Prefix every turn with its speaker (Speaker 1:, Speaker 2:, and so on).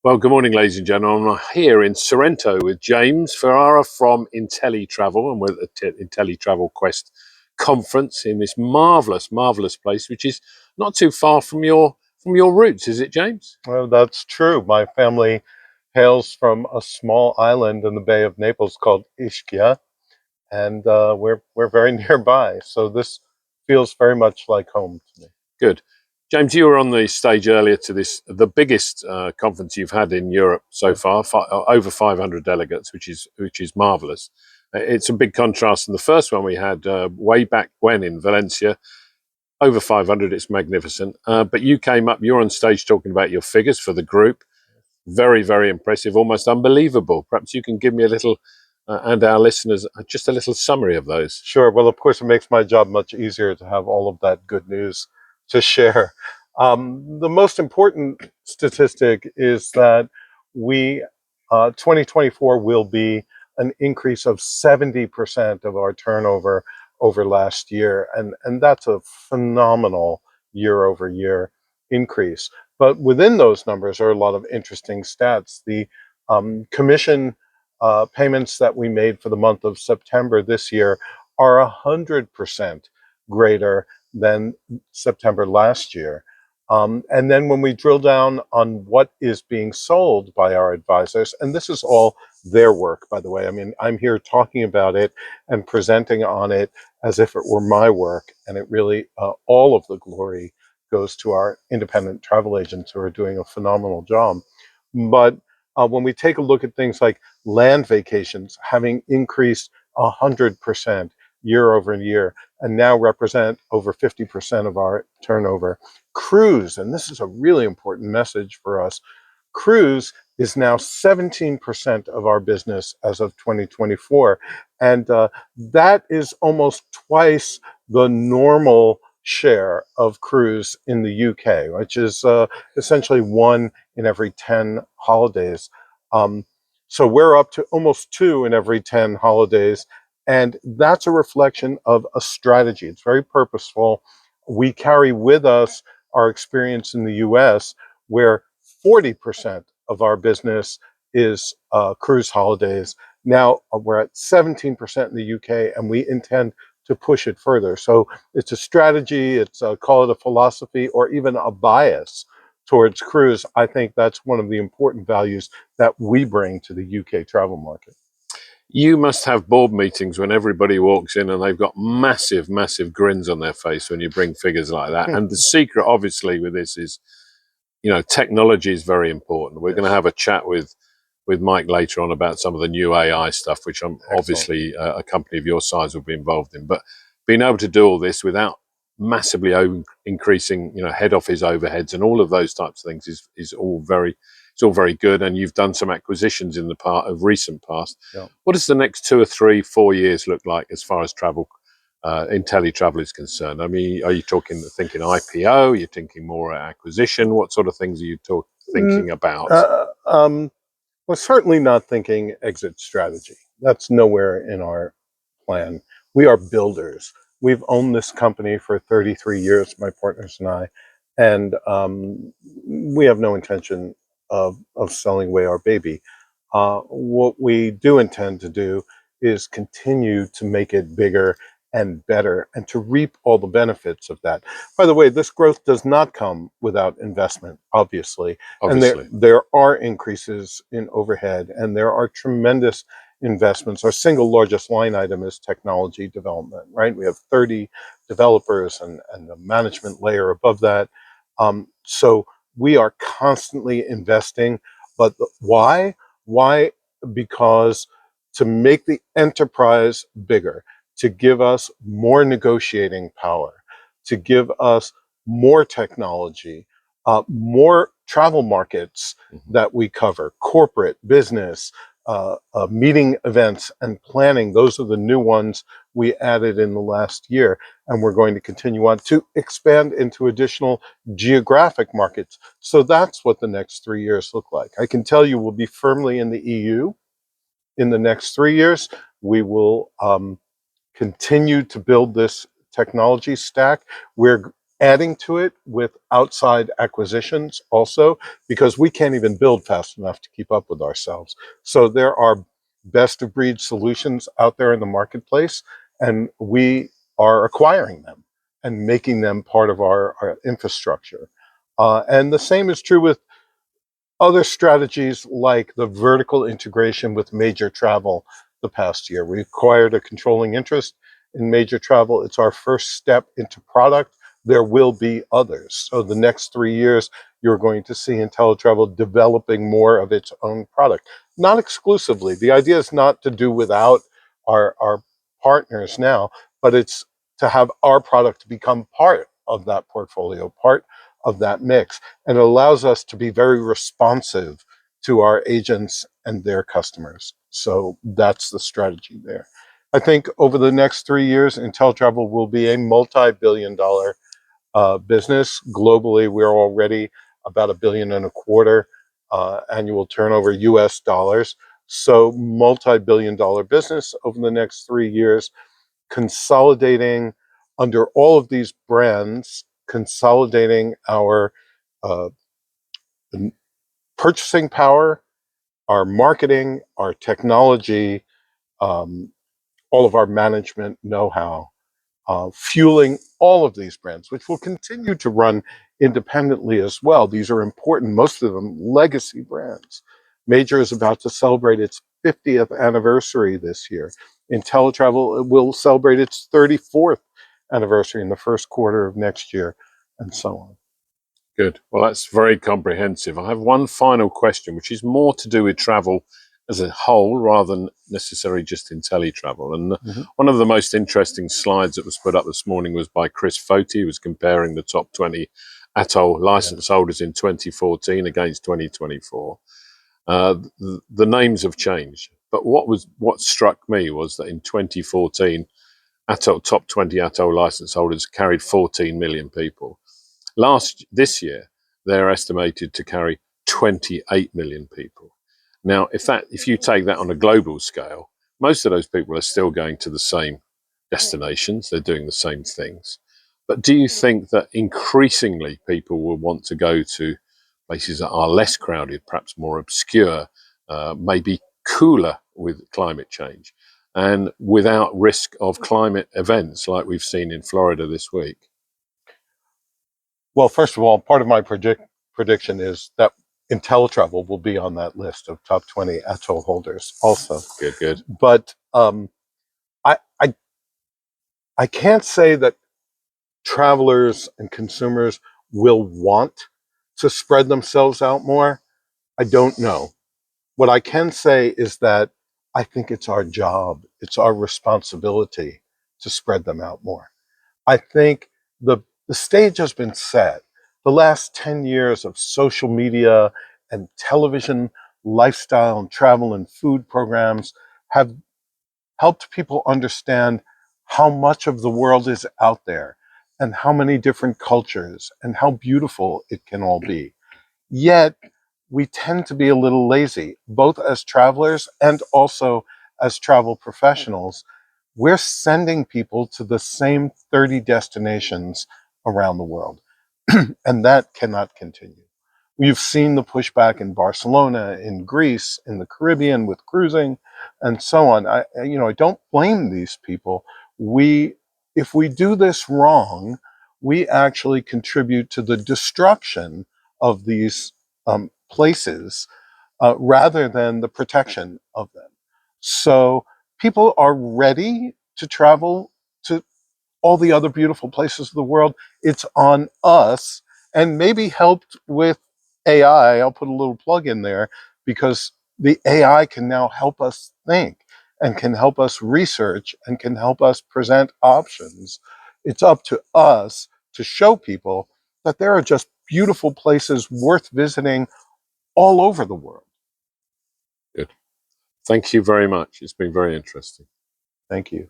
Speaker 1: Well, good morning, ladies and gentlemen. I'm here in Sorrento with James Ferrara from Inteletravel, and we're at the InteletravelQuest conference in this marvelous place, which is not too far from your roots, is it, James?
Speaker 2: Well, that's true. My family hails from a small island in the Bay of Naples called Ischia, and we're very nearby. So this feels very much like home to me.
Speaker 1: Good. James, you were on the stage earlier to the biggest conference you've had in Europe so far, over 500 delegates, which is marvelous. It's a big contrast from the first one we had way back when in Valencia. Over 500, it's magnificent. But you came up, you're on stage talking about your figures for the group. Very impressive, almost unbelievable. Perhaps you can give me a little, and our listeners, just a little summary of those.
Speaker 2: Sure. Well, of course, it makes my job much easier to have all of that good news to share. The most important statistic is that 2024 will be an increase of 70% of our turnover over last year. And that's a phenomenal year over year increase. But within those numbers are a lot of interesting stats. The commission payments that we made for the month of September this year are 100% greater than September last year. And then when we drill down on what is being sold by our advisors, and this is all their work, by the way. I mean, I'm here talking about it and presenting on it as if it were my work, and it really, all of the glory goes to our independent travel agents who are doing a phenomenal job. But when we take a look at things like land vacations having increased 100% year over year and now represent over 50% of our turnover. Cruise, and this is a really important message for us, cruise is now 17% of our business as of 2024. And that is almost twice the normal share of cruise in the UK, which is essentially 1 in every 10 holidays. So we're up to almost 2 in every 10 holidays. And that's a reflection of a strategy. It's very purposeful. We carry with us our experience in the US, where 40% of our business is cruise holidays. Now we're at 17% in the UK, and we intend to push it further. So it's a strategy, it's call it a philosophy, or even a bias towards cruise. I think that's one of the important values that we bring to the UK travel market.
Speaker 1: You must have board meetings when everybody walks in and they've got massive grins on their face when you bring figures like that. And the secret, obviously, with this is, technology is very important. We're going to have a chat with Mike later on about some of the new AI stuff, which I'm obviously a company of your size will be involved in. But being able to do all this without massively increasing, head office overheads and all of those types of things is all very good. And you've done some acquisitions in the recent past.
Speaker 2: Yeah.
Speaker 1: What does the next 2 or 3, 4 years look like as far as travel, InteleTravel is concerned? I mean, are you thinking IPO? Are you thinking more acquisition? What sort of things are you thinking about?
Speaker 2: We're certainly not thinking exit strategy. That's nowhere in our plan. We are builders. We've owned this company for 33 years, my partners and I, and we have no intention of selling away our baby. What we do intend to do is continue to make it bigger and better and to reap all the benefits of that. By the way, this growth does not come without investment, obviously. And there are increases in overhead, and there are tremendous investments. Our single largest line item is technology development, right? We have 30 developers and the management layer above that. So we are constantly investing. But why? Why? Because to make the enterprise bigger, to give us more negotiating power, to give us more technology, more travel markets that we cover, corporate, business, meeting events and planning. Those are the new ones we added in the last year. And we're going to continue on to expand into additional geographic markets. So that's what the next 3 years look like. I can tell you we'll be firmly in the EU in the next 3 years. We will continue to build this technology stack. We're adding to it with outside acquisitions also, because we can't even build fast enough to keep up with ourselves. So there are best of breed solutions out there in the marketplace, and we are acquiring them and making them part of our infrastructure. And the same is true with other strategies like the vertical integration with Major Travel the past year. We acquired a controlling interest in Major Travel. It's our first step into product. There will be others. So the next 3 years, you're going to see Inteletravel developing more of its own product. Not exclusively. The idea is not to do without our partners now, but it's to have our product become part of that portfolio, part of that mix. And it allows us to be very responsive to our agents and their customers. So that's the strategy there. I think over the next 3 years, Inteletravel will be a multi-billion-dollar business. Globally, we're already about $1.25 billion annual turnover US dollars. So multi-billion-dollar business over the next 3 years, consolidating under all of these brands, consolidating our uh, purchasing power, our marketing, our technology, um, all of our management know-how, fueling all of these brands, which will continue to run independently as well. These are important, most of them legacy brands. Major is about to celebrate its 50th anniversary this year. Inteletravel will celebrate its 34th anniversary in the first quarter of next year, and so on.
Speaker 1: Good. Well, that's very comprehensive. I have one final question, which is more to do with travel as a whole rather than necessarily just Inteletravel. And one of the most interesting slides that was put up this morning was by Chris Fote. He was comparing the top 20 Atoll license holders in 2014 against 2024. The names have changed, but what struck me was that in 2014, top 20 Atoll license holders carried 14 million people. This year, they're estimated to carry 28 million people. Now, if you take that on a global scale, most of those people are still going to the same destinations. They're doing the same things. But do you think that increasingly people will want to go to places that are less crowded, perhaps more obscure, maybe cooler with climate change, and without risk of climate events like we've seen in Florida this week?
Speaker 2: Well, first of all, part of my prediction is that Inteletravel will be on that list of top 20 Atoll holders also.
Speaker 1: Good.
Speaker 2: But I, I, I can't say that travelers and consumers will want to spread themselves out more. I don't know. What I can say is that I think it's our job, it's our responsibility to spread them out more. I think the stage has been set. The last 10 years of social media and television, lifestyle and travel and food programs have helped people understand how much of the world is out there and how many different cultures and how beautiful it can all be. Yet, we tend to be a little lazy, both as travelers and also as travel professionals. We're sending people to the same 30 destinations around the world, and that cannot continue. We've seen the pushback in Barcelona, in Greece, in the Caribbean with cruising, and so on. I don't blame these people. If we do this wrong, we actually contribute to the destruction of these places rather than the protection of them. So people are ready to travel to all the other beautiful places of the world. It's on us, and maybe helped with AI. I'll put a little plug in there because the AI can now help us think and can help us research and can help us present options. It's up to us to show people that there are just beautiful places worth visiting all over the world.
Speaker 1: Good. Thank you very much. It's been very interesting.
Speaker 2: Thank you.